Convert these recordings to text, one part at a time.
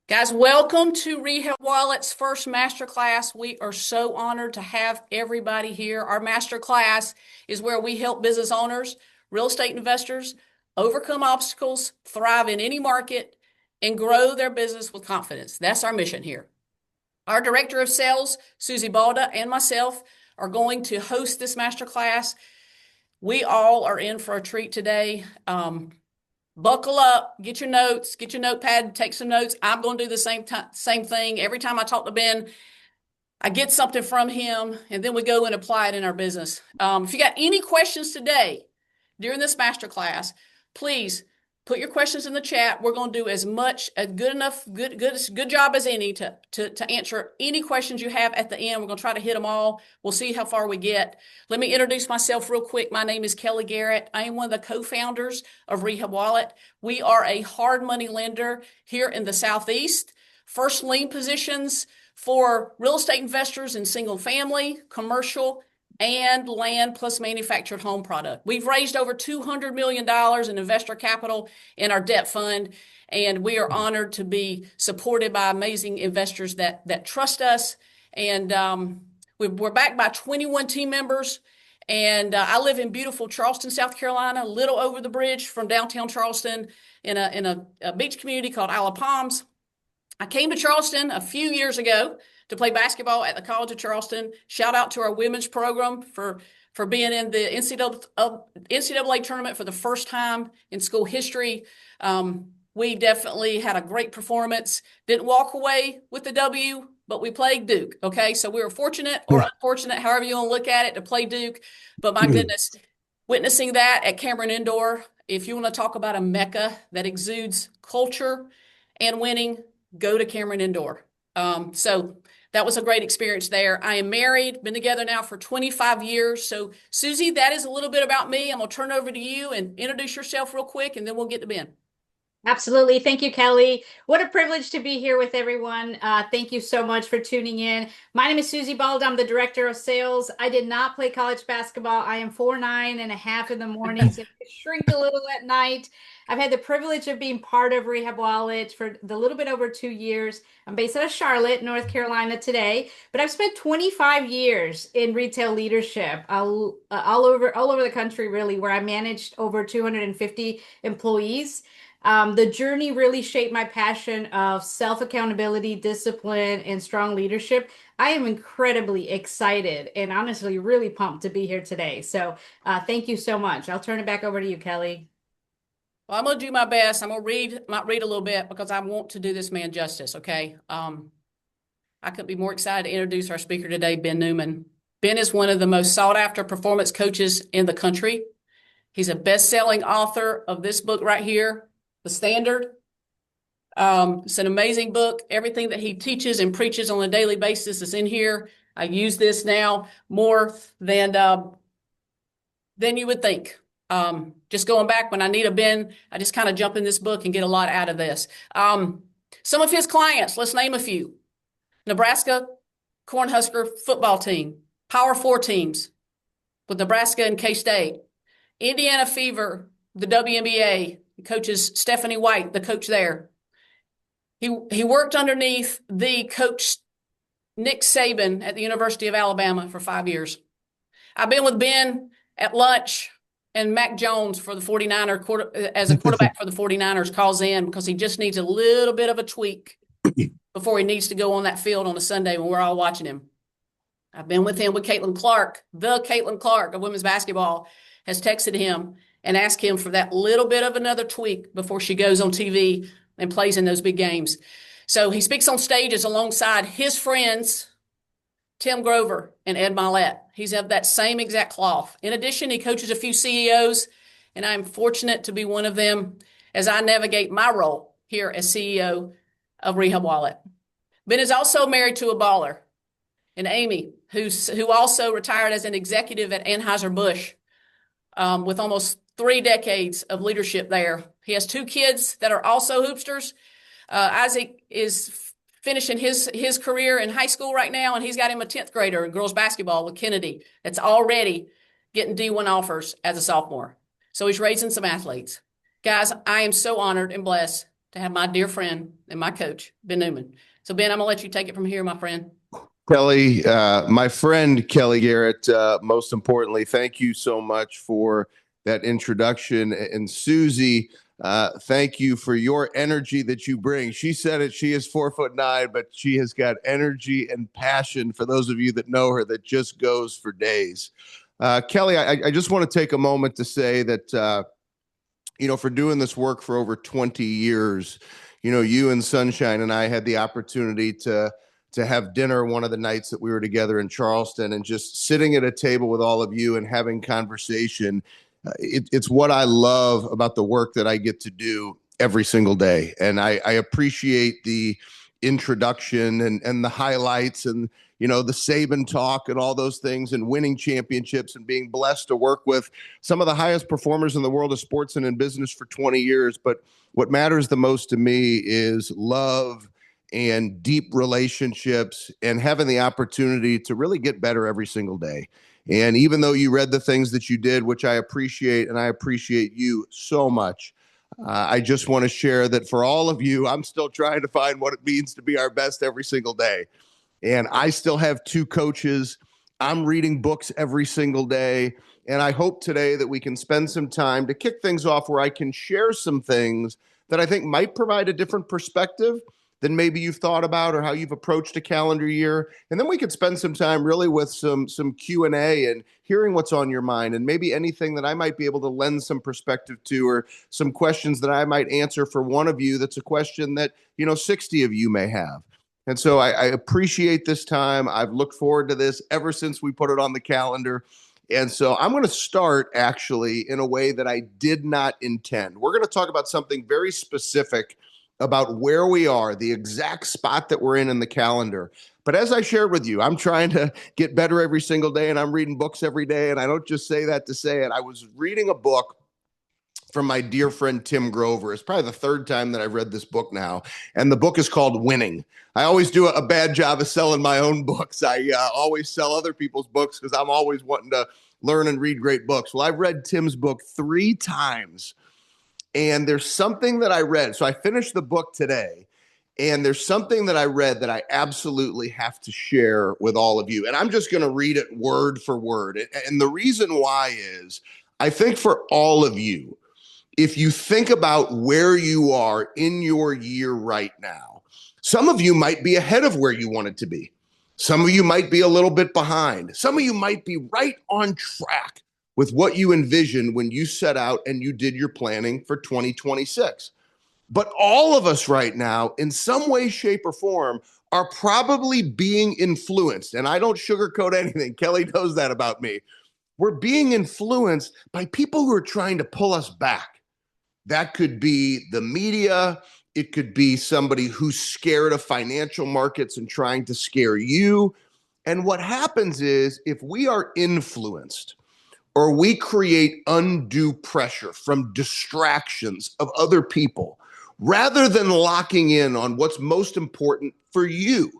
Guys, welcome to Rehab Wallet's first masterclass. We are so honored to have everybody here. Our masterclass is where we help business owners, real estate investors overcome obstacles, thrive in any market, and grow their business with confidence. That's our mission here. Our director of sales, Susie Balda, and myself are going to host this masterclass. We all are in for a treat today. Buckle up, get your notes, get your notepad, take some notes. I'm going to do the same thing. Every time I talk to Ben, I get something from him, and then we go and apply it in our business. If you got any questions today during this masterclass, please put your questions in the chat. We're going to do as much a good job as any to answer any questions you have at the end. We're going to try to hit them all. We'll see how far we get. Let me introduce myself real quick. My name is Kelli Garrett. I am one of the co-founders of Rehab Wallet. We are a hard money lender here in the Southeast. First lien positions for real estate investors in single family, commercial, and land plus manufactured home product. We've raised over $200 million in investor capital in our debt fund, and we are honored to be supported by amazing investors that trust us. And we're backed by 21 team members. And I live in beautiful Charleston, South Carolina, a little over the bridge from downtown Charleston in a beach community called Isle of Palms. I came to Charleston a few years ago to play basketball at the College of Charleston. Shout out to our women's program for being in the NCAA tournament for the first time in school history. We definitely had a great performance. Didn't walk away with the W, but we played Duke. Okay, so we were fortunate or unfortunate, however you want to look at it, to play Duke. But my goodness, witnessing that at Cameron Indoor, if you want to talk about a mecca that exudes culture and winning, go to Cameron Indoor. So that was a great experience there. I am married, been together now for 25 years. So Susie, that is a little bit about me. I'm going to turn it over to you and introduce yourself real quick, and then we'll get to Ben. Absolutely. Thank you, Kelli. What a privilege to be here with everyone. Thank you so much for tuning in. My name is Susie Balda. I'm the director of sales. I did not play college basketball. I am 4'9.5" in the mornings and shrink a little at night. I've had the privilege of being part of Rehab Wallet for a little bit over 2 years. I'm based out of Charlotte, North Carolina today, but I've spent 25 years in retail leadership all over the country, really, where I managed over 250 employees. The journey really shaped my passion of self-accountability, discipline, and strong leadership. I am incredibly excited and honestly really pumped to be here today. So thank you so much. I'll turn it back over to you, Kelli. Well, I'm going to do my best. I'm going to might read a little bit because I want to do this man justice, okay? I couldn't be more excited to introduce our speaker today, Ben Newman. Ben is one of the most sought-after performance coaches in the country. He's a best-selling author of this book right here, The Standard. It's an amazing book. Everything that he teaches and preaches on a daily basis is in here. I use this now more than you would think. Just going back when I need a Ben, I just kind of jump in this book and get a lot out of this. Some of his clients, let's name a few. Nebraska Cornhusker football team, Power 4 teams with Nebraska and K-State. Indiana Fever, the WNBA, coaches Stephanie White, the coach there. He worked underneath the coach Nick Saban at the University of Alabama for 5 years. I've been with Ben at lunch, and Mac Jones for the 49er as a quarterback for the 49ers calls in because he just needs a little bit of a tweak before he needs to go on that field on a Sunday when we're all watching him. I've been with him with Caitlin Clark. The Caitlin Clark of women's basketball has texted him and asked him for that little bit of another tweak before she goes on TV and plays in those big games. So he speaks on stages alongside his friends, Tim Grover and Ed Milet. He's of that same exact cloth. In addition, he coaches a few CEOs, and I'm fortunate to be one of them as I navigate my role here as CEO of Rehab Wallet. Ben is also married to a baller, and Amy, who also retired as an executive at Anheuser-Busch with almost 3 decades of leadership there. He has 2 kids that are also hoopsters. Isaac is finishing his career in high school right now, and he's got him a 10th grader in girls basketball with Kennedy that's already getting D1 offers as a sophomore. So he's raising some athletes. Guys, I am so honored and blessed to have my dear friend and my coach, Ben Newman. So Ben, I'm gonna let you take it from here, my friend. Kelli, my friend Kelli Garrett, most importantly, thank you so much for that introduction. And Susie, thank you for your energy that you bring. She said it, she is 4'9", but she has got energy and passion, for those of you that know her, that just goes for days. Kelli, I just want to take a moment to say that, for doing this work for over 20 years, you and Sunshine and I had the opportunity to have dinner one of the nights that we were together in Charleston, and just sitting at a table with all of you and having conversation. It's what I love about the work that I get to do every single day. And I appreciate the introduction and the highlights and, the Saban talk and all those things, and winning championships and being blessed to work with some of the highest performers in the world of sports and in business for 20 years. But what matters the most to me is love and deep relationships and having the opportunity to really get better every single day. And even though you read the things that you did, which I appreciate, and I appreciate you so much, I just want to share that for all of you, I'm still trying to find what it means to be our best every single day. And I still have 2 coaches. I'm reading books every single day. And I hope today that we can spend some time to kick things off where I can share some things that I think might provide a different perspective than maybe you've thought about, or how you've approached a calendar year. And then we could spend some time really with some Q&A and hearing what's on your mind, and maybe anything that I might be able to lend some perspective to, or some questions that I might answer for one of you that's a question that, 60 of you may have. And so I appreciate this time. I've looked forward to this ever since we put it on the calendar. And so I'm going to start actually in a way that I did not intend. We're going to talk about something very specific about where we are, the exact spot that we're in the calendar. But as I shared with you, I'm trying to get better every single day, and I'm reading books every day. And I don't just say that to say it. I was reading a book from my dear friend Tim Grover. It's probably the 3rd time that I've read this book now. And the book is called Winning. I always do a bad job of selling my own books. I always sell other people's books because I'm always wanting to learn and read great books. Well, I've read Tim's book 3 times. And there's something that I read. So I finished the book today, and there's something that I read that I absolutely have to share with all of you. And I'm just going to read it word for word. And the reason why is, I think for all of you, if you think about where you are in your year right now, some of you might be ahead of where you wanted to be. Some of you might be a little bit behind. Some of you might be right on track with what you envisioned when you set out and you did your planning for 2026. But all of us right now, in some way, shape, or form, are probably being influenced. And I don't sugarcoat anything. Kelli knows that about me. We're being influenced by people who are trying to pull us back. That could be the media. It could be somebody who's scared of financial markets and trying to scare you. And what happens is, if we are influenced, or we create undue pressure from distractions of other people, rather than locking in on what's most important for you,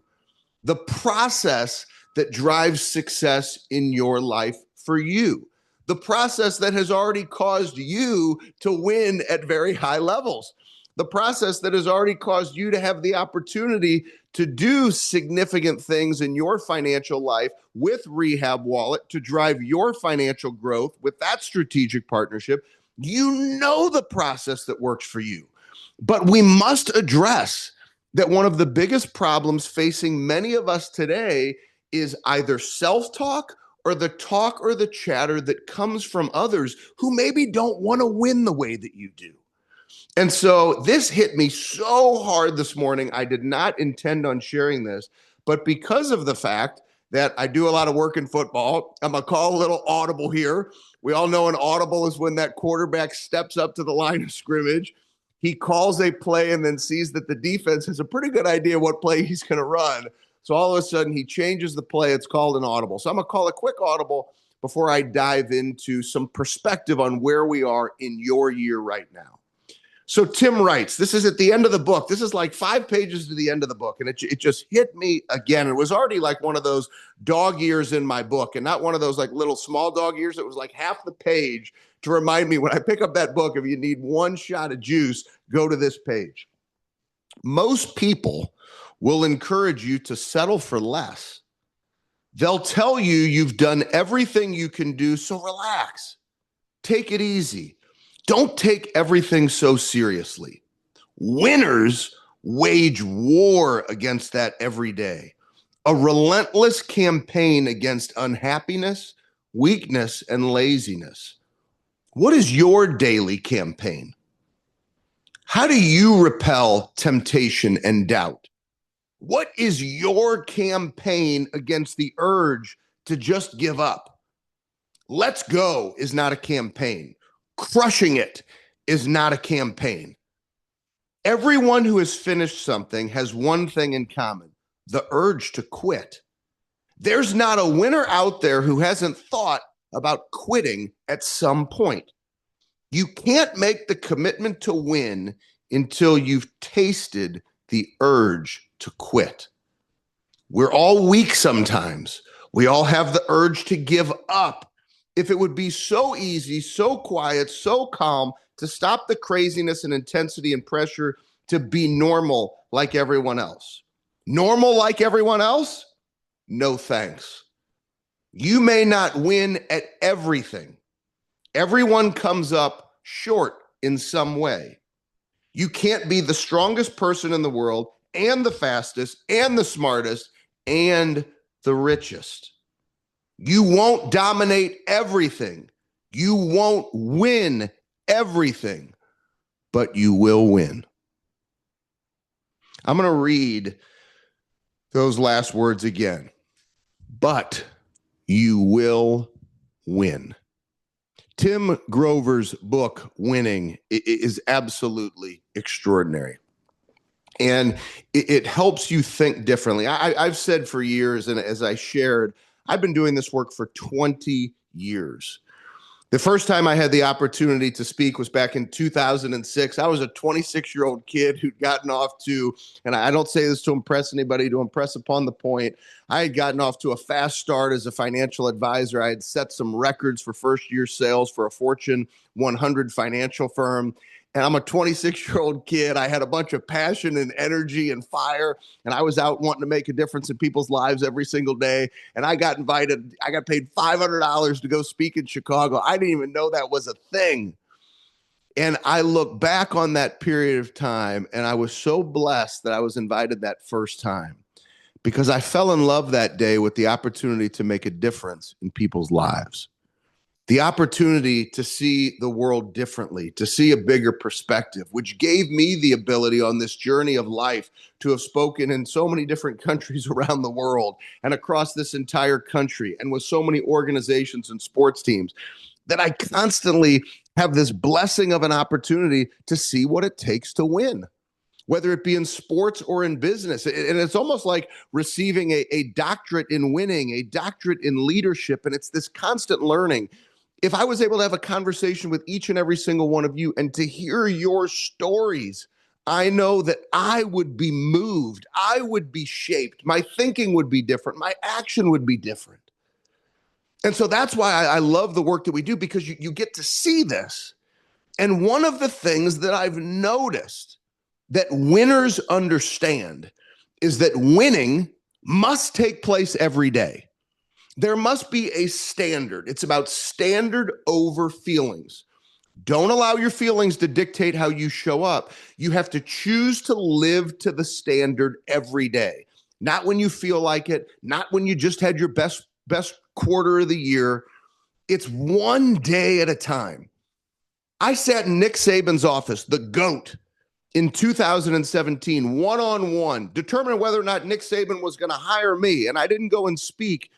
the process that drives success in your life for you, the process that has already caused you to win at very high levels, the process that has already caused you to have the opportunity to do significant things in your financial life with Rehab Wallet to drive your financial growth with that strategic partnership. You know the process that works for you. But we must address that one of the biggest problems facing many of us today is either self-talk or the chatter that comes from others who maybe don't want to win the way that you do. And so this hit me so hard this morning. I did not intend on sharing this, but because of the fact that I do a lot of work in football, I'm going to call a little audible here. We all know an audible is when that quarterback steps up to the line of scrimmage. He calls a play and then sees that the defense has a pretty good idea what play he's going to run. So all of a sudden he changes the play. It's called an audible. So I'm going to call a quick audible before I dive into some perspective on where we are in your year right now. So Tim writes, this is at the end of the book. This is like 5 pages to the end of the book. And it just hit me again. It was already like one of those dog ears in my book, and not one of those like little small dog ears. It was like half the page to remind me when I pick up that book, if you need one shot of juice, go to this page. Most people will encourage you to settle for less. They'll tell you you've done everything you can do, so relax. Take it easy. Don't take everything so seriously. Winners wage war against that every day. A relentless campaign against unhappiness, weakness, and laziness. What is your daily campaign? How do you repel temptation and doubt? What is your campaign against the urge to just give up? Let's go is not a campaign. Crushing it is not a campaign. Everyone who has finished something has one thing in common: the urge to quit. There's not a winner out there who hasn't thought about quitting at some point. You can't make the commitment to win until you've tasted the urge to quit. We're all weak sometimes. We all have the urge to give up. If it would be so easy, so quiet, so calm to stop the craziness and intensity and pressure to be normal like everyone else. Normal like everyone else? No thanks. You may not win at everything. Everyone comes up short in some way. You can't be the strongest person in the world and the fastest and the smartest and the richest. You won't dominate everything. You won't win everything, but you will win. I'm going to read those last words again. But you will win. Tim Grover's book, Winning, is absolutely extraordinary. And it helps you think differently. I've said for years, and as I shared, I've been doing this work for 20 years. The first time I had the opportunity to speak was back in 2006. I was a 26-year-old kid who'd gotten off to, and I don't say this to impress anybody, to impress upon the point, I had gotten off to a fast start as a financial advisor. I had set some records for first-year sales for a Fortune 100 financial firm. And I'm a 26-year-old kid. I had a bunch of passion and energy and fire, and I was out wanting to make a difference in people's lives every single day. And I got invited. I got paid $500 to go speak in Chicago. I didn't even know that was a thing. And I look back on that period of time, and I was so blessed that I was invited that first time, because I fell in love that day with the opportunity to make a difference in people's lives. The opportunity to see the world differently, to see a bigger perspective, which gave me the ability on this journey of life to have spoken in so many different countries around the world and across this entire country, and with so many organizations and sports teams, that I constantly have this blessing of an opportunity to see what it takes to win, whether it be in sports or in business. And it's almost like receiving a doctorate in winning, a doctorate in leadership. And it's this constant learning. If I was able to have a conversation with each and every single one of you and to hear your stories, I know that I would be moved. I would be shaped. My thinking would be different. My action would be different. And so that's why I love the work that we do, because you get to see this. And one of the things that I've noticed that winners understand is that winning must take place every day. There must be a standard. It's about standard over feelings. Don't allow your feelings to dictate how you show up. You have to choose to live to the standard every day. Not when you feel like it, not when you just had your best quarter of the year. It's one day at a time. I sat in Nick Saban's office, the GOAT, in 2017, one-on-one, determining whether or not Nick Saban was going to hire me. And I didn't go and speak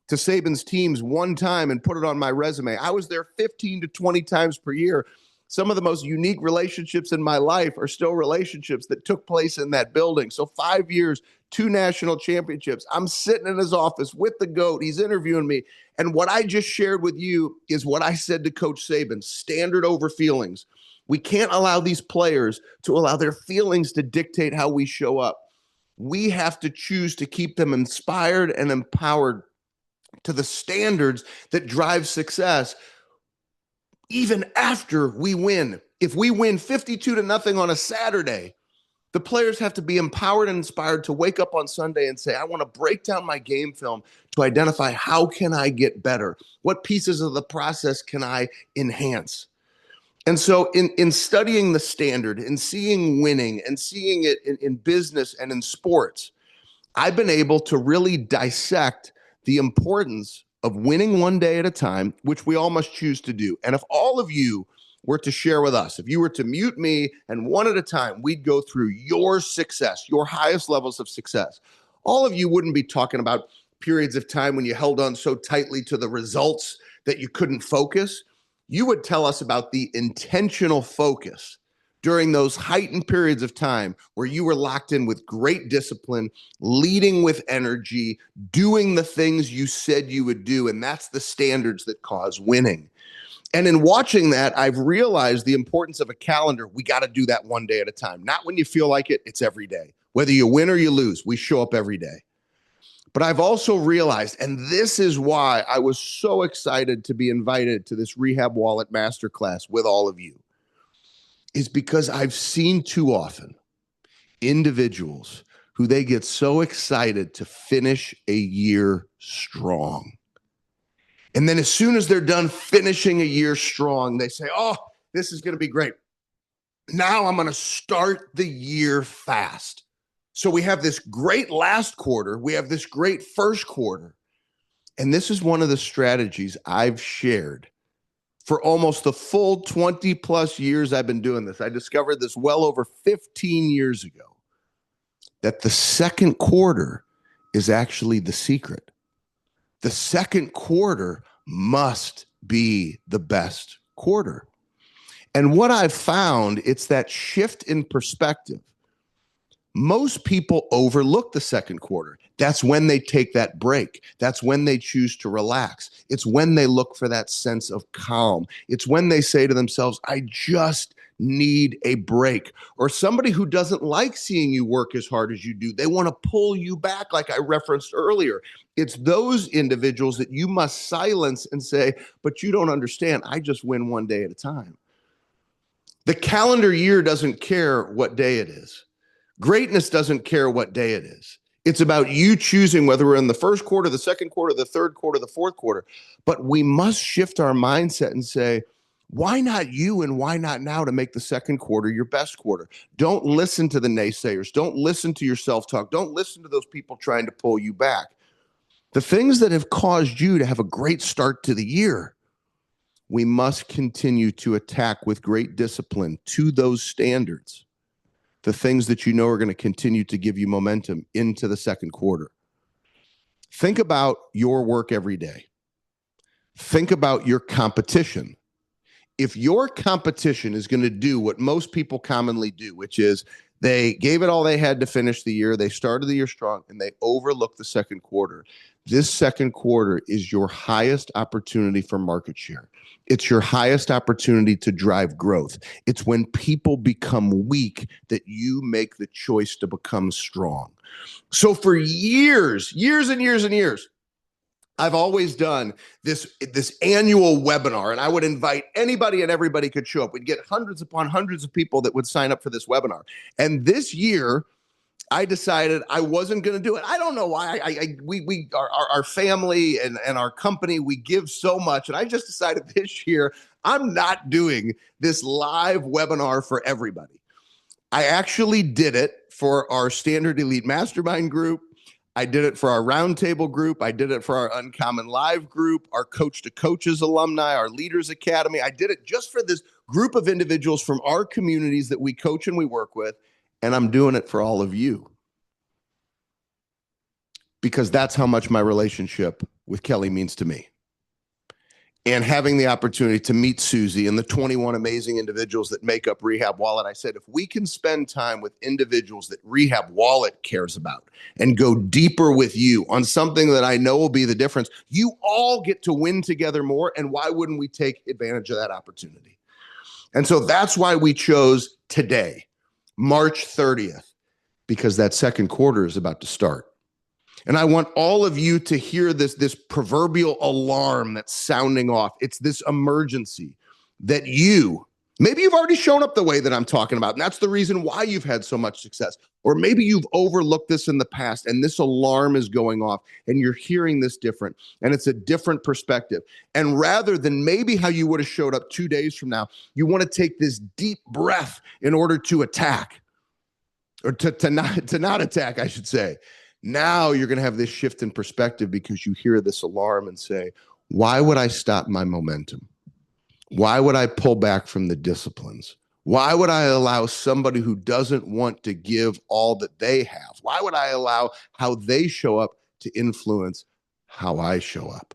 to Saban's teams one time and put it on my resume. I was there 15 to 20 times per year. Some of the most unique relationships in my life are still relationships that took place in that building. So 5 years, 2 national championships. I'm sitting in his office with the GOAT. He's interviewing me. And what I just shared with you is what I said to Coach Saban: standard over feelings. We can't allow these players to allow their feelings to dictate how we show up. We have to choose to keep them inspired and empowered to the standards that drive success, even after we win. If we win 52-0 on a Saturday, The players have to be empowered and inspired to wake up on Sunday and say, I want to break down my game film to identify how can I get better? What pieces of the process can I enhance? And so in studying the standard and seeing winning and seeing it in business and in sports, I've been able to really dissect the importance of winning one day at a time, which we all must choose to do. And if all of you were to share with us, if you were to mute me and one at a time, we'd go through your success, your highest levels of success. All of you wouldn't be talking about periods of time when you held on so tightly to the results that you couldn't focus. You would tell us about the intentional focus during those heightened periods of time where you were locked in with great discipline, leading with energy, doing the things you said you would do. And that's the standards that cause winning. And in watching that, I've realized the importance of a calendar. We got to do that one day at a time. Not when you feel like it, it's every day. Whether you win or you lose, we show up every day. But I've also realized, and this is why I was so excited to be invited to this Rehab Wallet masterclass with all of you, is because I've seen too often individuals who they get so excited to finish a year strong. And then as soon as they're done finishing a year strong, they say, oh, this is going to be great. Now I'm going to start the year fast. So we have this great last quarter. We have this great first quarter. And this is one of the strategies I've shared for almost the full 20 plus years I've been doing this. I discovered this well over 15 years ago, that the second quarter is actually the secret. The second quarter must be the best quarter. And what I've found, it's that shift in perspective. Most people overlook the second quarter. That's when they take that break. That's when they choose to relax. It's when they look for that sense of calm. It's when they say to themselves, I just need a break. Or somebody who doesn't like seeing you work as hard as you do, they want to pull you back, like I referenced earlier. It's those individuals that you must silence and say, but you don't understand. I just win one day at a time. The calendar year doesn't care what day it is. Greatness doesn't care what day it is. It's about you choosing whether we're in the first quarter, the second quarter, the third quarter, the fourth quarter. But we must shift our mindset and say, why not you and why not now to make the second quarter your best quarter? Don't listen to the naysayers. Don't listen to your self-talk. Don't listen to those people trying to pull you back. The things that have caused you to have a great start to the year, we must continue to attack with great discipline to those standards. The things that you know are going to continue to give you momentum into the second quarter. Think about your work every day. Think about your competition. If your competition is going to do what most people commonly do, which is they gave it all they had to finish the year, they started the year strong, and they overlooked the second quarter. This second quarter is your highest opportunity for market share. It's your highest opportunity to drive growth. It's when people become weak that you make the choice to become strong. So for years and years, I've always done this annual webinar, and I would invite anybody and everybody could show up. We'd get hundreds upon hundreds of people that would sign up for this webinar. And this year, I decided I wasn't going to do it. I don't know why. Our family and our company, we give so much. And I just decided this year, I'm not doing this live webinar for everybody. I actually did it for our Standard Elite Mastermind group. I did it for our Roundtable group. I did it for our Uncommon Live group, our Coach to Coaches alumni, our Leaders Academy. I did it just for this group of individuals from our communities that we coach and we work with. And I'm doing it for all of you, because that's how much my relationship with Kelli means to me. And having the opportunity to meet Susie and the 21 amazing individuals that make up Rehab Wallet, I said, if we can spend time with individuals that Rehab Wallet cares about and go deeper with you on something that I know will be the difference, you all get to win together more. And why wouldn't we take advantage of that opportunity? And so that's why we chose today, March 30th, because that second quarter is about to start. And I want all of you to hear this proverbial alarm that's sounding off. It's this emergency that you Maybe you've already shown up the way that I'm talking about, and that's the reason why you've had so much success. Or maybe you've overlooked this in the past, and this alarm is going off, and you're hearing this different, and it's a different perspective. And rather than maybe how you would have showed up 2 days from now, you want to take this deep breath in order to attack, or to not attack, I should say. Now you're going to have this shift in perspective because you hear this alarm and say, why would I stop my momentum? Why would I pull back from the disciplines? Why would I allow somebody who doesn't want to give all that they have? Why would I allow how they show up to influence how I show up?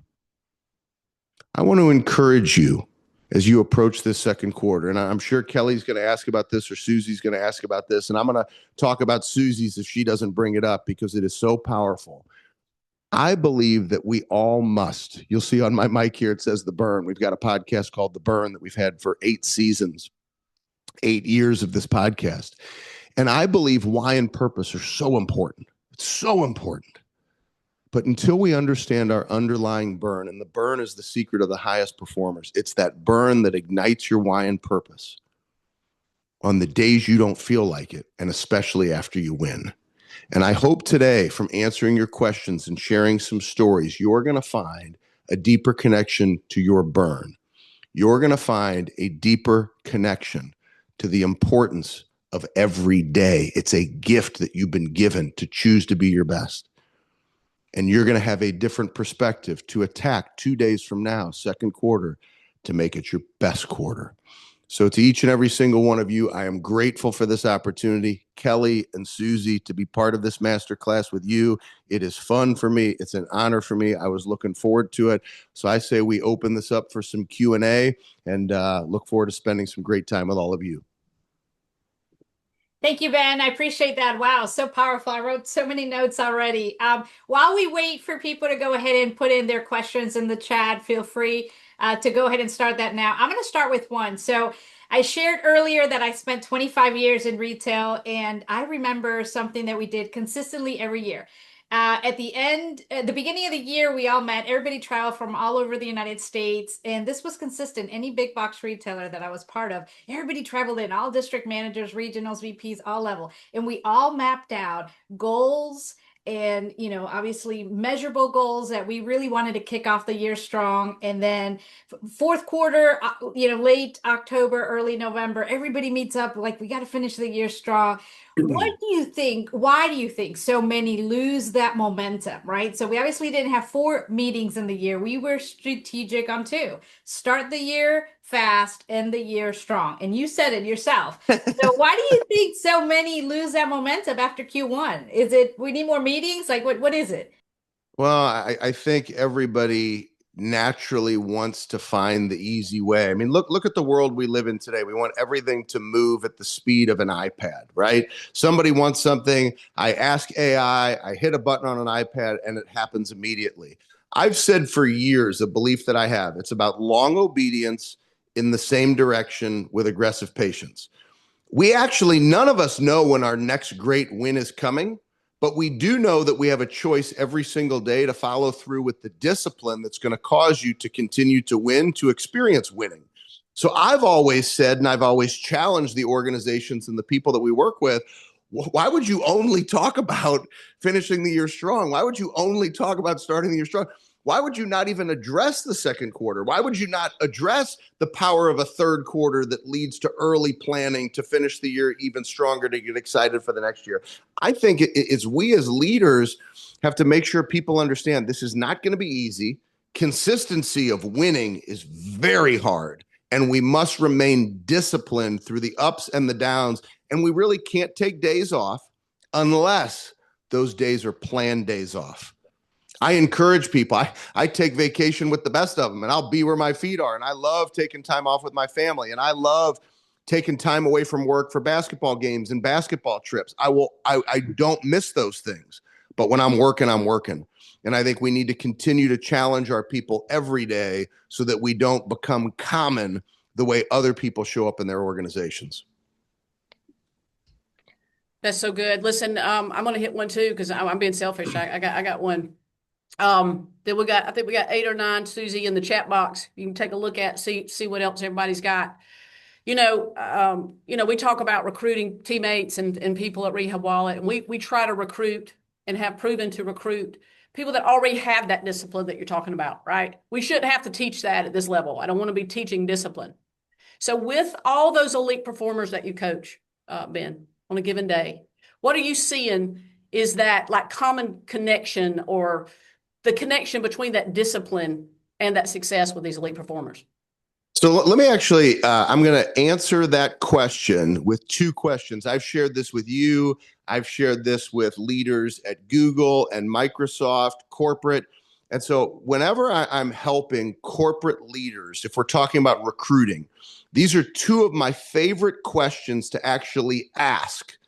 I want to encourage you as you approach this second quarter. And I'm sure Kelly's going to ask about this, or Susie's going to ask about this. And I'm going to talk about Susie's if she doesn't bring it up, because it is so powerful. I believe that we all must. You'll see on my mic here, it says The Burn. We've got a podcast called The Burn that we've had for 8 seasons, 8 years of this podcast. And I believe why and purpose are so important. It's so important. But until we understand our underlying burn, and the burn is the secret of the highest performers, it's that burn that ignites your why and purpose on the days you don't feel like it, and especially after you win. And I hope today, from answering your questions and sharing some stories, you're going to find a deeper connection to your burn. You're going to find a deeper connection to the importance of every day. It's a gift that you've been given to choose to be your best. And you're going to have a different perspective to attack 2 days from now, second quarter, to make it your best quarter. So to each and every single one of you, I am grateful for this opportunity, Kelly and Susie, to be part of this masterclass with you. It is fun for me. It's an honor for me. I was looking forward to it. So I say we open this up for some Q&A, and look forward to spending some great time with all of you. Thank you, Ben. I appreciate that. Wow, so powerful. I wrote so many notes already. While we wait for people to go ahead and put in their questions in the chat, feel free to go ahead and start that now. I'm going to start with one. So I shared earlier that I spent 25 years in retail, and I remember something that we did consistently every year. At the beginning of the year, we all met. Everybody traveled from all over the United States, and this was consistent. Any big box retailer that I was part of, everybody traveled in, all district managers, regionals, VPs, all level. And we all mapped out goals and, obviously measurable goals that we really wanted to kick off the year strong. And then fourth quarter, late October, early November, everybody meets up like, we got to finish the year strong. What do you think? Why do you think so many lose that momentum, right? So we obviously didn't have 4 meetings in the year. We were strategic on 2. Start the year fast, end the year strong. And you said it yourself. So why do you think so many lose that momentum after Q1? Is it we need more meetings? Like what is it? Well, I think everybody naturally wants to find the easy way. I mean, look at the world we live in today. We want everything to move at the speed of an iPad, right? Somebody wants something, I ask AI, I hit a button on an iPad, and it happens immediately. I've said for years, a belief that I have, it's about long obedience in the same direction with aggressive patience. We actually, none of us know when our next great win is coming, but we do know that we have a choice every single day to follow through with the discipline that's going to cause you to continue to win, to experience winning. So I've always said, and I've always challenged the organizations and the people that we work with, why would you only talk about finishing the year strong? Why would you only talk about starting the year strong? Why would you not even address the second quarter? Why would you not address the power of a third quarter that leads to early planning to finish the year even stronger, to get excited for the next year? I think it's we as leaders have to make sure people understand this is not going to be easy. Consistency of winning is very hard, and we must remain disciplined through the ups and the downs. And we really can't take days off unless those days are planned days off. I encourage people. I take vacation with the best of them, and I'll be where my feet are. And I love taking time off with my family. And I love taking time away from work for basketball games and basketball trips. I don't miss those things. But when I'm working, I'm working. And I think we need to continue to challenge our people every day so that we don't become common the way other people show up in their organizations. That's so good. Listen, I'm going to hit one too, because I'm being selfish. I got one. I think we got 8 or 9, Susie, in the chat box. You can take a look at, see what else everybody's got. We talk about recruiting teammates and people at Rehab Wallet, and we try to recruit and have proven to recruit people that already have that discipline that you're talking about, right? We shouldn't have to teach that at this level. I don't want to be teaching discipline. So with all those elite performers that you coach, Ben, on a given day, what are you seeing is that like common connection or the connection between that discipline and that success with these elite performers? So let me actually, I'm going to answer that question with two questions. I've shared this with you. I've shared this with leaders at Google and Microsoft, corporate. And so whenever I'm helping corporate leaders, if we're talking about recruiting, these are two of my favorite questions to actually ask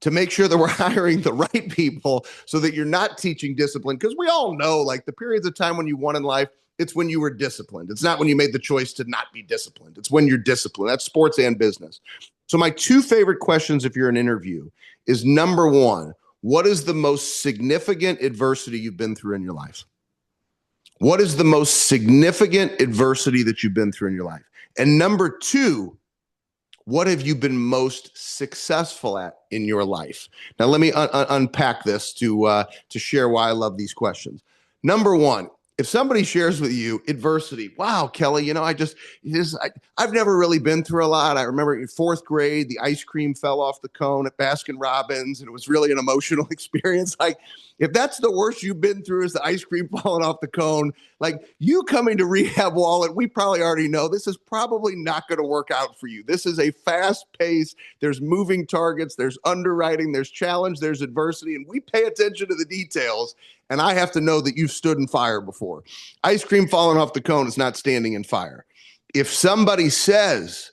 to make sure that we're hiring the right people so that you're not teaching discipline. Because we all know, like, the periods of time when you won in life, it's when you were disciplined. It's not when you made the choice to not be disciplined. It's when you're disciplined. That's sports and business. So my two favorite questions if you're in an interview is, number one, what is the most significant adversity you've been through in your life? What is the most significant adversity that you've been through in your life? And number two, what have you been most successful at in your life? Now, let me unpack this to share why I love these questions. Number one, if somebody shares with you adversity, wow, Kelly, I've never really been through a lot. I remember in fourth grade, the ice cream fell off the cone at Baskin Robbins, and it was really an emotional experience. Like, if that's the worst you've been through is the ice cream falling off the cone, like, you coming to Rehab Wallet, we probably already know this is probably not going to work out for you. This is a fast pace. There's moving targets, there's underwriting, there's challenge, there's adversity, and we pay attention to the details. And I have to know that you've stood in fire before. Ice cream falling off the cone is not standing in fire. If somebody says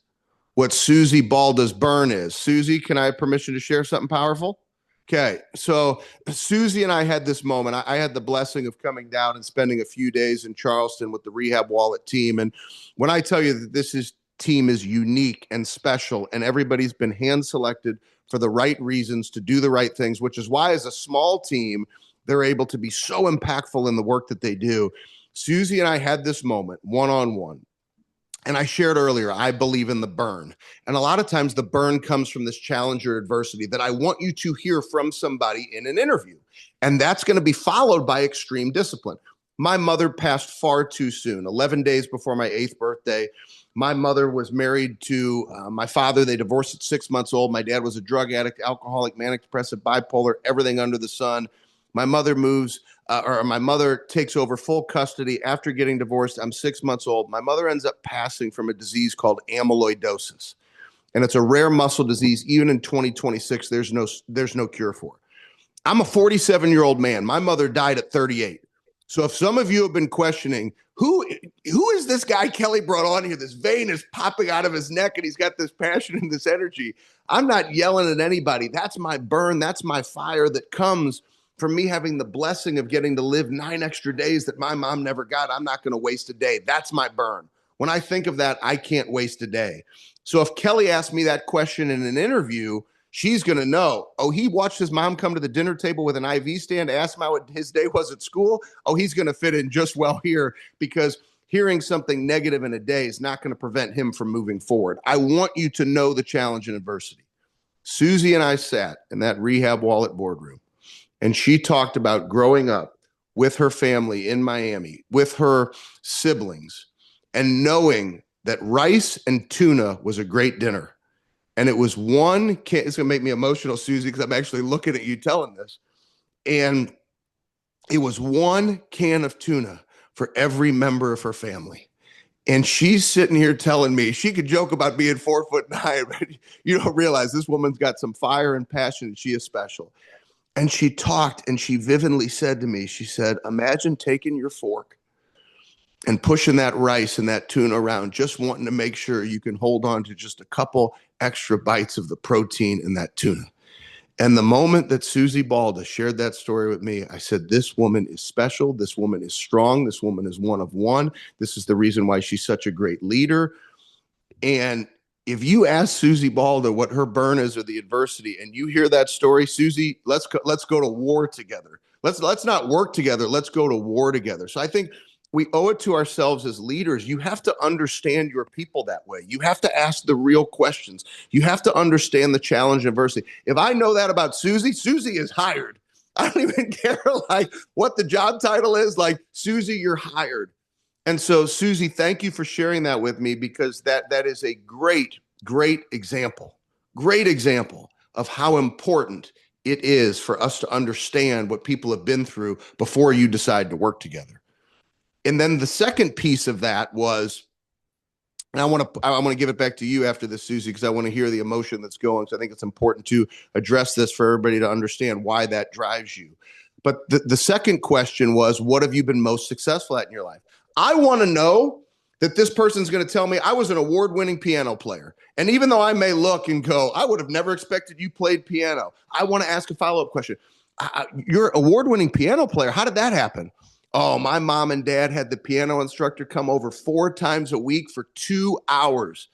what Susie Balda's burn is, Susie, can I have permission to share something powerful? Okay, so Susie and I had this moment. I had the blessing of coming down and spending a few days in Charleston with the Rehab Wallet team. And when I tell you that team is unique and special, and everybody's been hand selected for the right reasons to do the right things, which is why as a small team, they're able to be so impactful in the work that they do. Susie and I had this moment one-on-one. And I shared earlier, I believe in the burn. And a lot of times the burn comes from this challenge or adversity that I want you to hear from somebody in an interview. And that's going to be followed by extreme discipline. My mother passed far too soon, 11 days before my 8th birthday. My mother was married to my father. They divorced at 6 months old. My dad was a drug addict, alcoholic, manic depressive, bipolar, everything under the sun. My mother my mother takes over full custody after getting divorced. I'm 6 months old. My mother ends up passing from a disease called amyloidosis. And it's a rare muscle disease. Even in 2026, there's no cure for it. I'm a 47-year-old man. My mother died at 38. So if some of you have been questioning, who is this guy Kelly brought on here? This vein is popping out of his neck and he's got this passion and this energy. I'm not yelling at anybody. That's my burn. That's my fire that comes from me having the blessing of getting to live 9 extra days that my mom never got. I'm not going to waste a day. That's my burn. When I think of that, I can't waste a day. So if Kelly asked me that question in an interview, she's going to know, oh, he watched his mom come to the dinner table with an IV stand, asked him how his day was at school. Oh, he's going to fit in just well here, because hearing something negative in a day is not going to prevent him from moving forward. I want you to know the challenge and adversity. Susie and I sat in that Rehab Wallet boardroom, and she talked about growing up with her family in Miami, with her siblings, and knowing that rice and tuna was a great dinner. And it was it's going to make me emotional, Susie, because I'm actually looking at you telling this. And it was 1 can of tuna for every member of her family. And she's sitting here telling me, she could joke about being 4'9", but you don't realize this woman's got some fire and passion, and she is special. And she talked, and she vividly said to me, she said, imagine taking your fork and pushing that rice and that tuna around, just wanting to make sure you can hold on to just a couple extra bites of the protein in that tuna. And the moment that Susie Balda shared that story with me, I said, this woman is special. This woman is strong. This woman is one of one. This is the reason why she's such a great leader. And if you ask Susie Balda what her burn is or the adversity, and you hear that story, Susie, let's go to war together. Let's not work together. Let's go to war together. So I think we owe it to ourselves as leaders. You have to understand your people that way. You have to ask the real questions. You have to understand the challenge and adversity. If I know that about Susie, Susie is hired. I don't even care like what the job title is. Like, Susie, you're hired. And so, Susie, thank you for sharing that with me, because that is a great example of how important it is for us to understand what people have been through before you decide to work together. And then the second piece of that was, and I want to give it back to you after this, Susie, because I want to hear the emotion that's going. So I think it's important to address this for everybody to understand why that drives you. But the second question was, what have you been most successful at in your life? I want to know that this person's going to tell me I was an award-winning piano player. And even though I may look and go, I would have never expected you played piano, I want to ask a follow-up question. You're an award-winning piano player. How did that happen? Oh, my mom and dad had the piano instructor come over 4 times a week for 2 hours.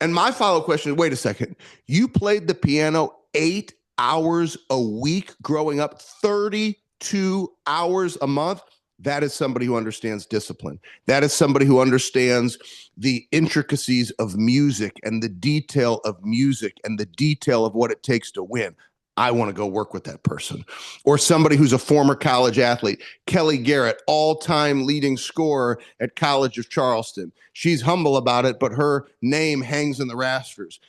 And my follow-up question is, wait a second, you played the piano 8 hours a week growing up, 32 hours a month? That is somebody who understands discipline. That is somebody who understands the intricacies of music and the detail of music and the detail of what it takes to win. I want to go work with that person. Or somebody who's a former college athlete. Kelli Garrett, all-time leading scorer at College of Charleston. She's humble about it, but her name hangs in the rafters.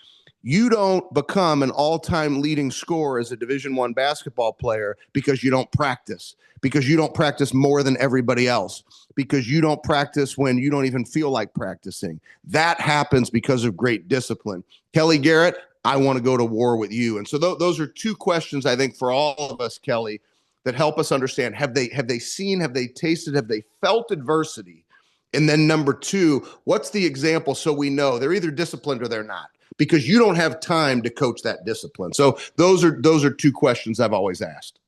You don't become an all-time leading scorer as a Division I basketball player because you don't practice, because you don't practice more than everybody else, because you don't practice when you don't even feel like practicing. That happens because of great discipline. Kelli Garrett, I want to go to war with you. And so those are 2 questions, I think, for all of us, Kelli, that help us understand, have they seen, have they tasted, have they felt adversity? And then number 2, what's the example so we know they're either disciplined or they're not? Because you don't have time to coach that discipline. So those are 2 questions I've always asked.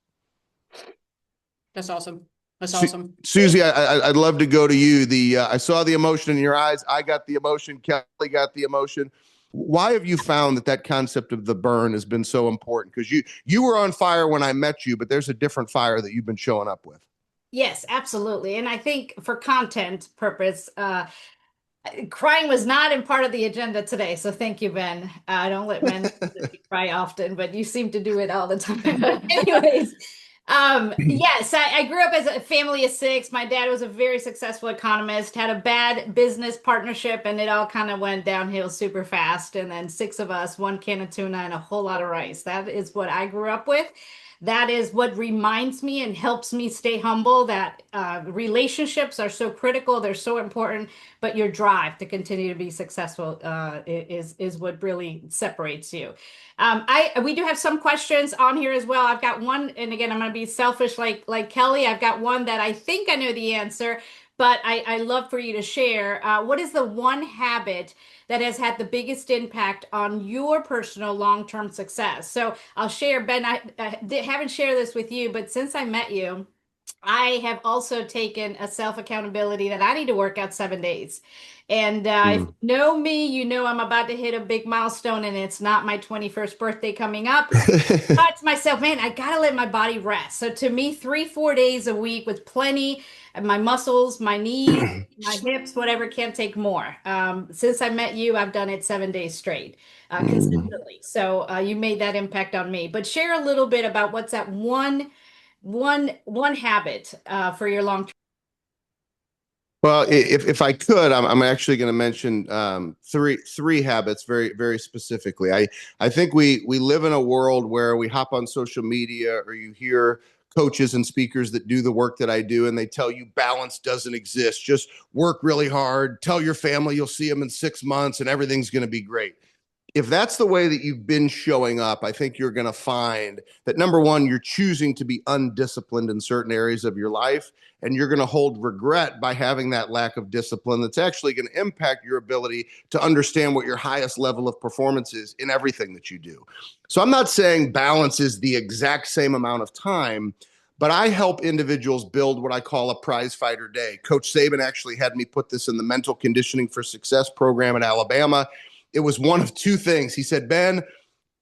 That's awesome. That's awesome. Susie, I'd love to go to you. I saw the emotion in your eyes. I got the emotion. Kelli got the emotion. Why have you found that concept of the burn has been so important? Because you were on fire when I met you, but there's a different fire that you've been showing up with. Yes, absolutely. And I think for content purpose, crying was not in part of the agenda today. So thank you, Ben. I don't let men cry often, but you seem to do it all the time. Anyways, yes, I grew up as a family of 6. My dad was a very successful economist, had a bad business partnership, and it all kind of went downhill super fast. And then 6 of us, 1 can of tuna and a whole lot of rice. That is what I grew up with. That is what reminds me and helps me stay humble, that relationships are so critical, they're so important, but your drive to continue to be successful is what really separates you. We do have some questions on here as well. I've got one, and again, I'm going to be selfish like Kelli. I've got one that I think I know the answer, but I love for you to share. What is the one habit that has had the biggest impact on your personal long-term success? So I'll share, Ben, I haven't shared this with you, but since I met you, I have also taken a self-accountability that I need to work out 7 days. And if you know me, you know I'm about to hit a big milestone, and it's not my 21st birthday coming up. I thought to myself, man, I got to let my body rest. So to me, 3-4 days a week with plenty, my muscles, my knees, my hips, whatever, can't take more. Since I met you, I've done it 7 days straight, consistently. So you made that impact on me. But share a little bit about what's that one habit for your long term. Well, if I could, I'm actually going to mention three habits very, very specifically. I think we live in a world where we hop on social media, or you hear coaches and speakers that do the work that I do, and they tell you balance doesn't exist. Just work really hard. Tell your family you'll see them in 6 months and everything's going to be great. If that's the way that you've been showing up, I think you're going to find that, number one, you're choosing to be undisciplined in certain areas of your life, and you're going to hold regret by having that lack of discipline that's actually going to impact your ability to understand what your highest level of performance is in everything that you do. So I'm not saying balance is the exact same amount of time, but I help individuals build what I call a prize fighter day. Coach Saban actually had me put this in the Mental Conditioning for Success program at Alabama. It was one of two things. He said, Ben,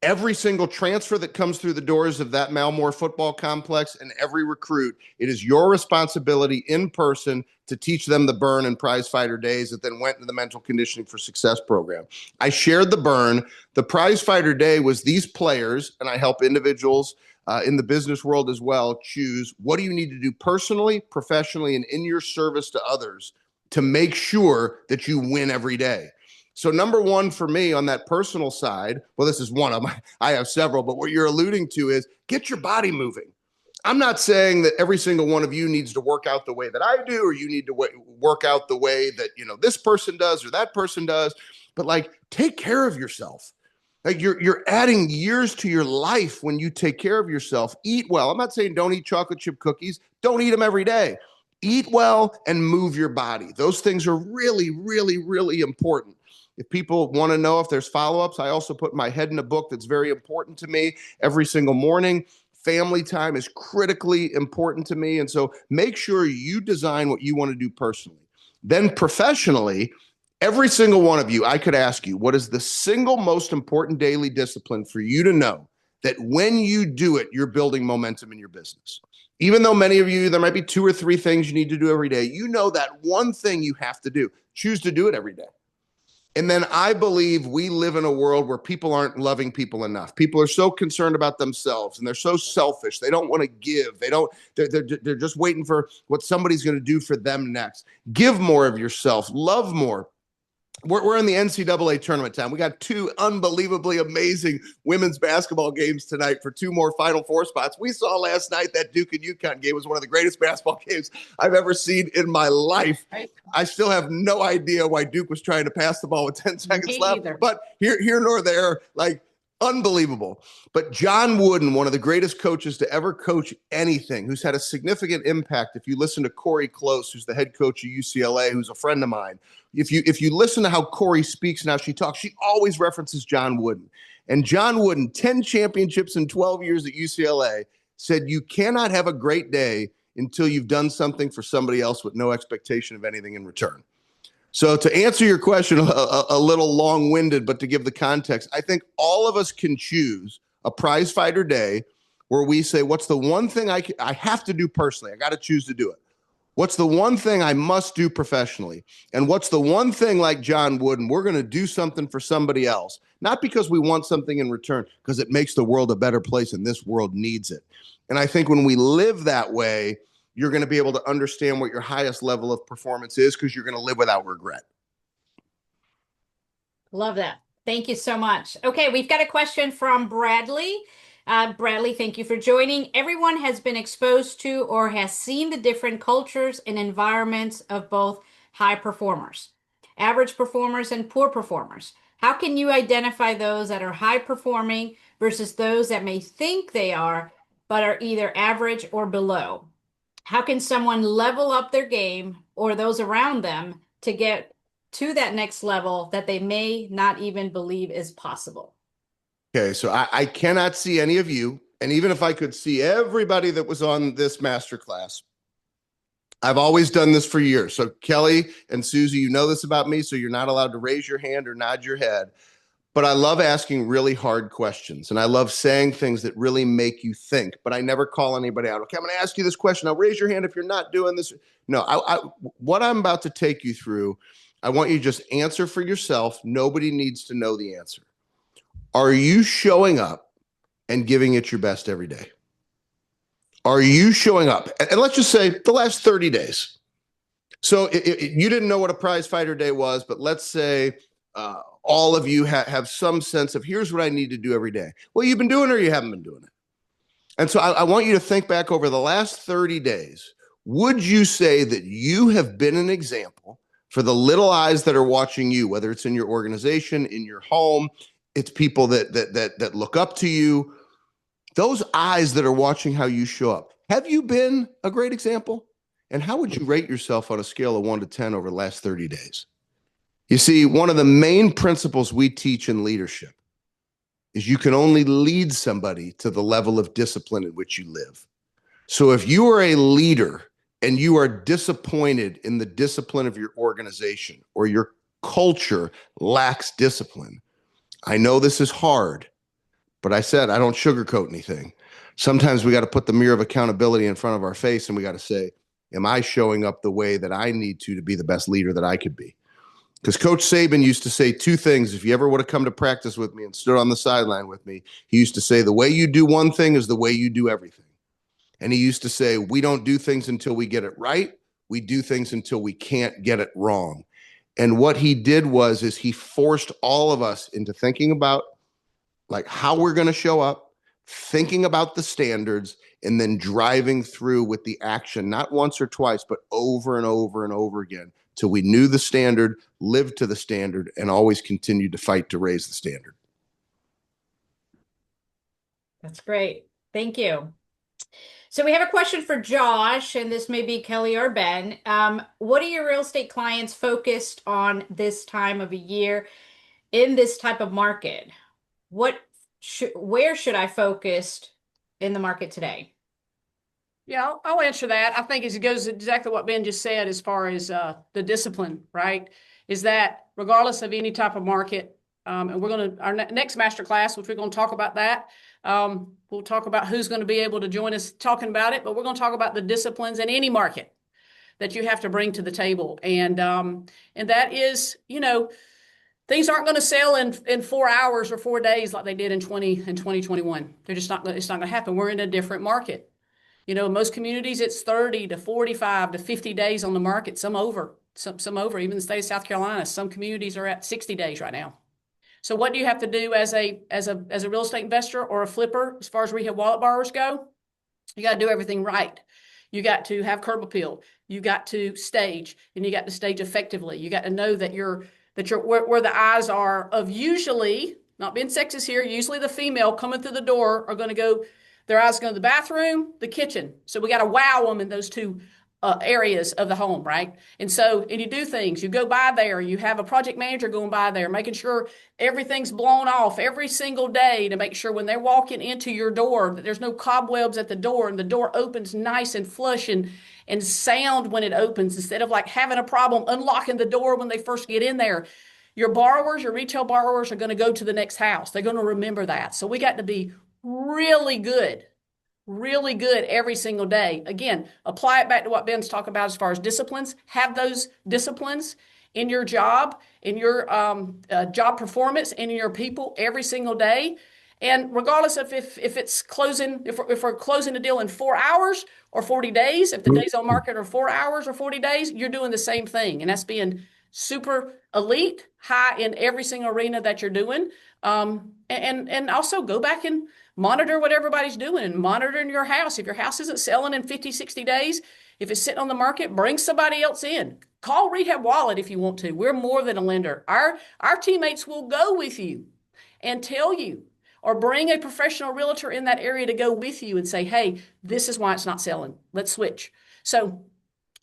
Every single transfer that comes through the doors of that Malmore football complex and every recruit, it is your responsibility in person to teach them the burn and prize fighter days that then went into the mental conditioning for success program. I shared the burn. The prize fighter day was these players, and I help individuals in the business world as well choose what do you need to do personally, professionally, and in your service to others to make sure that you win every day. So number one for me on that personal side, well, this is one of them. I have several, but what you're alluding to is get your body moving. I'm not saying that every single one of you needs to work out the way that I do, or you need to work out the way that, this person does or that person does, but like take care of yourself. Like you're adding years to your life when you take care of yourself. Eat well. I'm not saying don't eat chocolate chip cookies. Don't eat them every day. Eat well and move your body. Those things are really, really, really important. If people want to know if there's follow-ups, I also put my head in a book that's very important to me every single morning. Family time is critically important to me. And so make sure you design what you want to do personally. Then professionally, every single one of you, I could ask you, what is the single most important daily discipline for you to know that when you do it, you're building momentum in your business? Even though many of you, there might be 2 or 3 things you need to do every day, you know that one thing you have to do. Choose to do it every day. And then I believe we live in a world where people aren't loving people enough. People are so concerned about themselves and they're so selfish. They don't want to give. They're just waiting for what somebody's going to do for them next. Give more of yourself. Love more. We're in the NCAA tournament time. We got 2 unbelievably amazing women's basketball games tonight for 2 more Final Four spots. We saw last night that Duke and UConn game was one of the greatest basketball games I've ever seen in my life. Right. I still have no idea why Duke was trying to pass the ball with 10 seconds left. Either. But here nor there, like unbelievable. But John Wooden, one of the greatest coaches to ever coach anything, who's had a significant impact. If you listen to Corey Close, who's the head coach of UCLA, who's a friend of mine, if you listen to how Corey speaks and how she talks, she always references John Wooden. And John Wooden, 10 championships in 12 years at UCLA, said you cannot have a great day until you've done something for somebody else with no expectation of anything in return. So to answer your question, a little long-winded, but to give the context, I think all of us can choose a prize fighter day where we say, what's the one thing I have to do personally? I got to choose to do it. What's the one thing I must do professionally? And what's the one thing, like John Wooden, we're going to do something for somebody else, not because we want something in return, because it makes the world a better place and this world needs it. And I think when we live that way, you're going to be able to understand what your highest level of performance is, because you're going to live without regret. Love that. Thank you so much. Okay, we've got a question from Bradley. Bradley, thank you for joining. Everyone has been exposed to or has seen the different cultures and environments of both high performers, average performers, and poor performers. How can you identify those that are high performing versus those that may think they are, but are either average or below? How can someone level up their game or those around them to get to that next level that they may not even believe is possible? Okay, so I cannot see any of you. And even if I could see everybody that was on this masterclass, I've always done this for years. So Kelly and Susie, you know this about me, so you're not allowed to raise your hand or nod your head. But I love asking really hard questions. And I love saying things that really make you think. But I never call anybody out. Okay, I'm going to ask you this question. Now raise your hand if you're not doing this. No, what I'm about to take you through, I want you to just answer for yourself. Nobody needs to know the answer. Are you showing up and giving it your best every day? Are you showing up? And let's just say the last 30 days. So you didn't know what a prize fighter day was, but let's say all of you have some sense of here's what I need to do every day. Well, you've been doing it or you haven't been doing it. And so I want you to think back over the last 30 days. Would you say that you have been an example for the little eyes that are watching you, whether it's in your organization, in your home, it's people that look up to you, those eyes that are watching how you show up? Have you been a great example? And how would you rate yourself on a scale of 1 to 10 over the last 30 days? You see, one of the main principles we teach in leadership is you can only lead somebody to the level of discipline in which you live. So if you are a leader and you are disappointed in the discipline of your organization or your culture lacks discipline, I know this is hard, But I said, I don't sugarcoat anything. Sometimes we got to put the mirror of accountability in front of our face and we got to say, am I showing up the way that I need to be the best leader that I could be? Because Coach Saban used to say two things. If you ever would have come to practice with me and stood on the sideline with me, he used to say, the way you do one thing is the way you do everything. And he used to say, we don't do things until we get it right. We do things until we can't get it wrong. And what he did is he forced all of us into thinking about like how we're going to show up, thinking about the standards, and then driving through with the action, not once or twice, but over and over and over again, till we knew the standard, lived to the standard, and always continued to fight to raise the standard. That's great. Thank you. So we have a question for Josh, and this may be Kelli or Ben. What are your real estate clients focused on this time of a year in this type of market? Where should I focus in the market today? Yeah, I'll answer that. I think it goes exactly what Ben just said as far as the discipline, right? Is that regardless of any type of market, and we're going to, our next masterclass, which we're going to talk about that, we'll talk about who's going to be able to join us talking about it, but we're going to talk about the disciplines in any market that you have to bring to the table. And that is, things aren't going to sell in 4 hours or 4 days like they did in 2021. They're just not, it's not going to happen. We're in a different market. In most communities, it's 30 to 45 to 50 days on the market, some over, even the state of South Carolina. Some communities are at 60 days right now. So what do you have to do as a real estate investor or a flipper as far as Rehab Wallet borrowers go? You got to do everything right. You got to have curb appeal. You got to stage, and you got to stage effectively. You got to know that you're where the eyes are of, usually, not being sexist here, usually the female coming through the door are going to go, their eyes go to the bathroom, the kitchen. So we got to wow them in those two areas of the home, right? And you do things. You go by there. You have a project manager going by there, making sure everything's blown off every single day to make sure when they're walking into your door that there's no cobwebs at the door and the door opens nice and flush and sound when it opens, instead of like having a problem unlocking the door when they first get in there. Your borrowers, your retail borrowers, are going to go to the next house. They're going to remember that. So we got to be really good every single day. Again, apply it back to what Ben's talking about as far as disciplines. Have those disciplines in your job, in your job performance, and in your people every single day. And regardless of if it's closing, if we're closing a deal in 4 hours or 40 days, if the days on market are 4 hours or 40 days, you're doing the same thing. And that's being super elite, high in every single arena that you're doing. And also go back and monitor what everybody's doing and monitor in your house. If your house isn't selling in 50, 60 days, if it's sitting on the market, bring somebody else in. Call Rehab Wallet if you want to. We're more than a lender. Our teammates will go with you and tell you, or bring a professional realtor in that area to go with you and say, hey, this is why it's not selling. Let's switch. So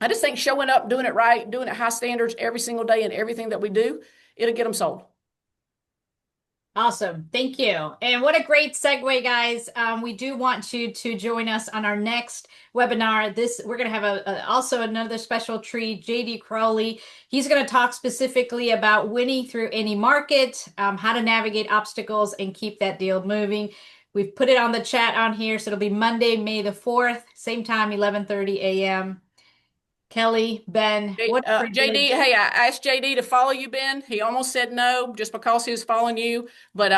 I just think showing up, doing it right, doing it high standards every single day in everything that we do, it'll get them sold. Awesome. Thank you. And what a great segue, guys. We do want you to join us on our next webinar. We're going to have also another special treat, JD Crowley. He's going to talk specifically about winning through any market, how to navigate obstacles and keep that deal moving. We've put it on the chat on here. So it'll be Monday, May the 4th, same time, 11:30 a.m. Kelli, Ben, JD, hey, I asked JD to follow you, Ben. He almost said no just because he was following you. But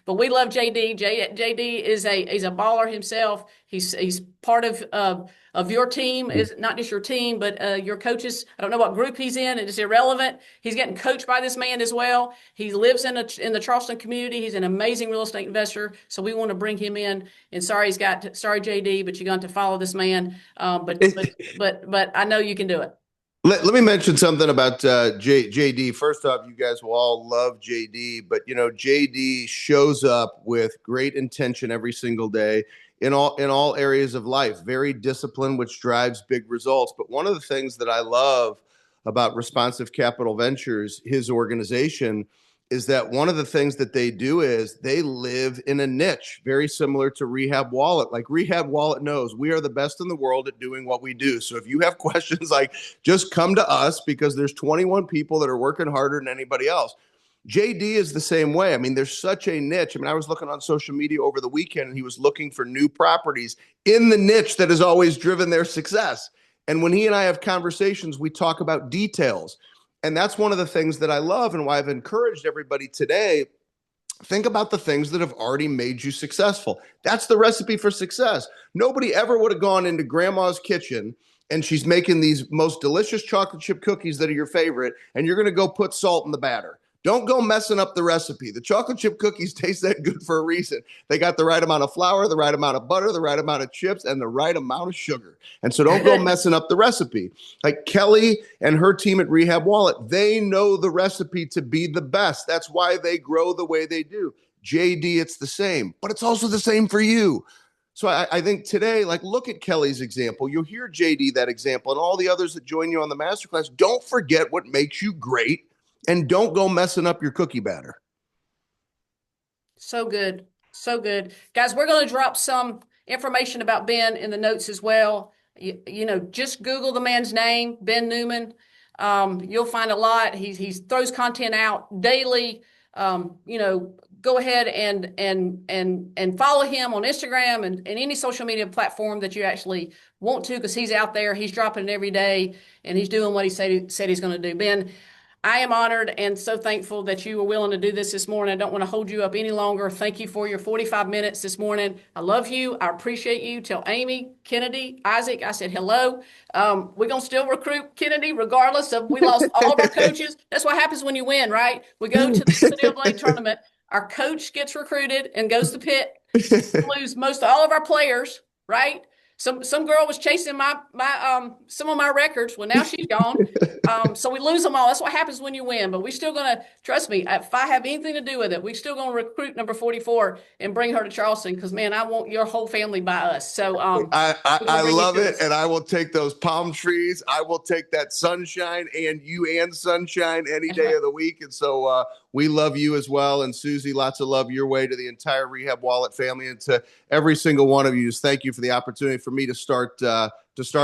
we love JD. JD is a baller himself. He's part of your team, is not just your team, but your coaches. I don't know what group he's in. It is irrelevant. He's getting coached by this man as well. He lives in the Charleston community. He's an amazing real estate investor. So we want to bring him in. And sorry, JD, but you're going to follow this man. But I know you can do it. Let me mention something about JD. First off, you guys will all love JD, but JD shows up with great intention every single day in all areas of life. Very disciplined, which drives big results. But one of the things that I love about Responsive Capital Ventures, his organization, is that one of the things that they do is they live in a niche very similar to Rehab Wallet. Like Rehab Wallet knows we are the best in the world at doing what we do. So if you have questions, like just come to us, because there's 21 people that are working harder than anybody else. JD is the same way. I mean, there's such a niche. I mean, I was looking on social media over the weekend and he was looking for new properties in the niche that has always driven their success. And when he and I have conversations, we talk about details. And that's one of the things that I love and why I've encouraged everybody today. Think about the things that have already made you successful. That's the recipe for success. Nobody ever would have gone into grandma's kitchen and she's making these most delicious chocolate chip cookies that are your favorite, and you're going to go put salt in the batter. Don't go messing up the recipe. The chocolate chip cookies taste that good for a reason. They got the right amount of flour, the right amount of butter, the right amount of chips, and the right amount of sugar. And so don't go messing up the recipe. Like Kelli and her team at Rehab Wallet, they know the recipe to be the best. That's why they grow the way they do. JD, it's the same, but it's also the same for you. So I think today, like, look at Kelli's example. You'll hear JD, that example, and all the others that join you on the masterclass. Don't forget what makes you great. And don't go messing up your cookie batter. So good. So good. Guys, we're going to drop some information about Ben in the notes as well. You know, just Google the man's name, Ben Newman. You'll find a lot. He throws content out daily. You know, go ahead and follow him on Instagram and any social media platform that you actually want to, because he's out there. He's dropping it every day, and he's doing what he said he's going to do. Ben, I am honored and so thankful that you were willing to do this morning. I don't want to hold you up any longer. Thank you for your 45 minutes this morning. I love you. I appreciate you. Tell Amy, Kennedy, Isaac, I said hello. We're going to still recruit Kennedy regardless of, we lost all of our coaches. That's what happens when you win, right? We go to the NCAA tournament. Our coach gets recruited and goes to Pitt. We lose most all of our players, right? Some girl was chasing my some of my records. Well, now she's gone. So we lose them all. That's what happens when you win. But we're still going to, trust me, if I have anything to do with it, we're still going to recruit number 44 and bring her to Charleston, because, man, I want your whole family by us. So I love it. And I will take those palm trees. I will take that sunshine, and you and sunshine any day of the week. And so we love you as well. And Susie, lots of love your way, to the entire Rehab Wallet family, and to every single one of you. Just thank you for the opportunity for me to start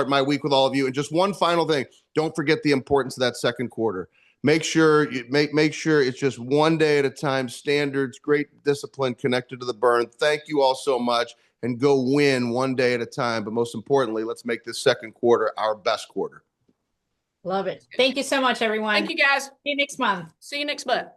my week with all of you. And just one final thing, don't forget the importance of that second quarter. Make sure it's just one day at a time, standards, great discipline connected to the burn. Thank you all so much, and go win one day at a time. But most importantly, let's make this second quarter our best quarter. Love it. Thank you so much, everyone. Thank you, guys. See you next month. See you next month.